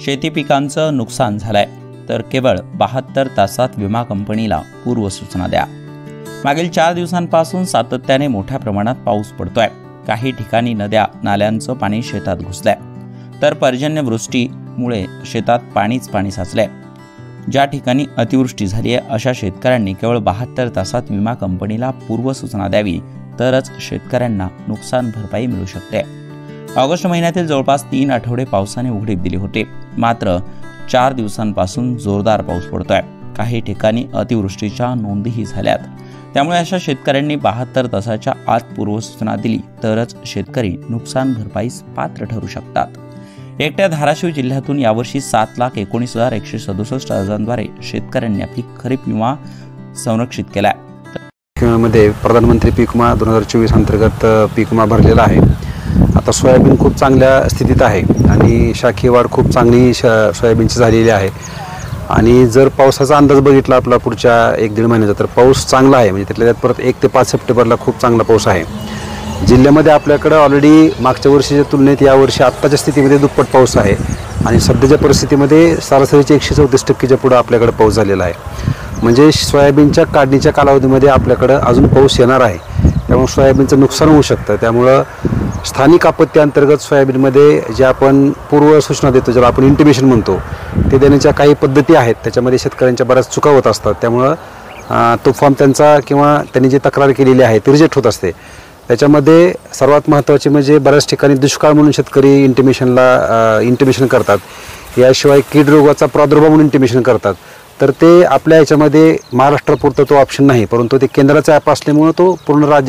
शेती पिकांचं नुकसान झालंय, तर केवळ 72 तासात विमा कंपनीला पूर्वसूचना द्या। मागील 4 दिवसांपासून सातत्याने मोठ्या प्रमाणात पाऊस पडतोय। काही ठिकाणी नद्या नाल्यांचं पाणी शेतात घुसलंय, तर पर्जन्यवृष्टीमुळे शेतात पाणीच पाणी साचलंय। ज्या ठिकाणी अतिवृष्टी झाली आहे अशा शेतकऱ्यांनी केवळ 72 तासात विमा कंपनीला पूर्वसूचना द्यावी, तरच शेतकऱ्यांना नुकसान भरपाई मिळू शकते। ऑगस्ट महिन्यातील जवळपास 3 आठवडे पावसाने उघडीप दिली होती, मात्र 4 दिवसांपासून जोरदार पाऊस पडतोय। काही ठिकाणी अतिवृष्टीच्या नोंदीही झाल्यात, त्यामुळे अशा शेतकऱ्यांनी 72 तासाच्या आत पूर्वसूचना दिली तरच शेतकरी नुकसान भरपाईस पात्र ठरू शकतात। एकट्या धाराशिव जिल्ह्यातून यावर्षी 7,19,167 अर्जांद्वारे शेतकऱ्यांनी आपली खरीप विमा संरक्षित केलाय। मध्ये प्रधानमंत्री पीक विमा 2024 अंतर्गत पीक विमा भरलेला आहे। आता सोयाबीन खूप चांगल्या स्थितीत आहे आणि शाखीय वाढ खूप चांगली सोयाबीनची झालेली आहे। आणि जर पावसाचा अंदाज बघितला आपला पुढच्या 1-1.5 महिन्याचा, तर पाऊस चांगला आहे। म्हणजे त्यातल्या त्यात परत 1 ते 5 सप्टेंबरला खूप चांगला पाऊस आहे जिल्ह्यामध्ये। आपल्याकडे ऑलरेडी मागच्या वर्षीच्या तुलनेत यावर्षी आत्ताच्या स्थितीमध्ये दुप्पट पाऊस आहे आणि सध्याच्या परिस्थितीमध्ये सरासरीच्या 134% पुढे आपल्याकडे पाऊस झालेला आहे। म्हणजे सोयाबीनच्या काढणीच्या कालावधीमध्ये आपल्याकडे अजून पाऊस येणार आहे, त्यामुळे सोयाबीनचं नुकसान होऊ शकतं। त्यामुळं स्थानिक आपत्ती अंतर्गत सोयाबीनमध्ये जे आपण पूर्वसूचना देतो, ज्याला आपण इंटिमेशन म्हणतो, ते देण्याच्या काही पद्धती आहेत। त्याच्यामध्ये शेतकऱ्यांच्या बऱ्याच चुका होत असतात, त्यामुळं तो फॉर्म त्यांचा किंवा त्यांनी जी तक्रार केलेली आहे ती रिजेक्ट होत असते। त्याच्यामध्ये सर्वात महत्त्वाचे म्हणजे बऱ्याच ठिकाणी दुष्काळ म्हणून शेतकरी इंटिमेशन करतात, याशिवाय कीड रोगाचा प्रादुर्भाव म्हणून इंटिमेशन करतात। तर ते आपल्या याच्यामध्ये महाराष्ट्रापुरतं तो ऑप्शन नाही, परंतु ते केंद्राचा ॲप असल्यामुळं तो पूर्ण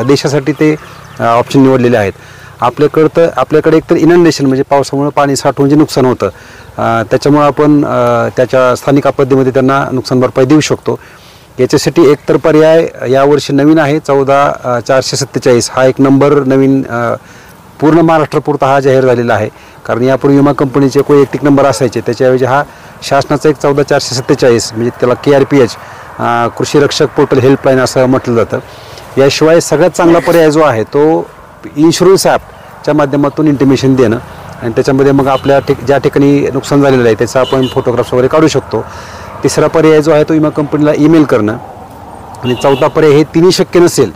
देशासाठी ते ऑप्शन निवडलेले आहेत। आपल्याकडे एकतर इनंडेशन म्हणजे पावसामुळे पाणी साठवून जे नुकसान होतं, त्याच्यामुळे आपण त्याच्या स्थानिक आपत्तीमध्ये त्यांना नुकसान भरपाई देऊ शकतो। याच्यासाठी एकतर पर्याय यावर्षी नवीन आहे 14,447 हा एक नंबर नवीन पूर्ण महाराष्ट्रापुरता हा जाहीर झालेला आहे। कारण यापूर्वी विमा कंपनीचे वैयक्तिक नंबर असायचे, त्याच्याऐवजी हा शासनाचा एक 14,447 म्हणजे त्याला KRPH कृषी रक्षक पोर्टल हेल्पलाईन असं म्हटलं जातं। याशिवाय सगळ्यात चांगला पर्याय जो आहे तो इन्शुरन्स ॲपच्या माध्यमातून इंटिमेशन देणं, आणि त्याच्यामध्ये मग आपल्या ज्या ठिकाणी नुकसान झालेलं आहे त्याचा आपण फोटोग्राफ्स वगैरे काढू शकतो। तिसरा पर्याय जो आहे तो विमा कंपनीला ईमेल करणं, आणि चौथा पर्याय हे तिन्ही शक्य नसेल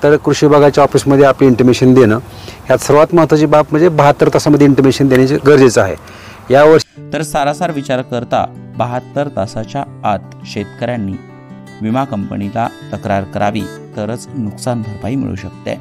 तर कृषी विभागाच्या ऑफिसमध्ये आपली इंटिमेशन देणं। ह्यात सर्वात महत्त्वाची बाब म्हणजे 72 तासामध्ये इंटिमेशन देण्याचे गरजेचं आहे। यावर्षी तर सारासार विचार करता 72 तासाच्या आत शेतकऱ्यांनी विमा कंपनीला तक्रार करावी, तरच नुकसान भरपाई मिळू शकते।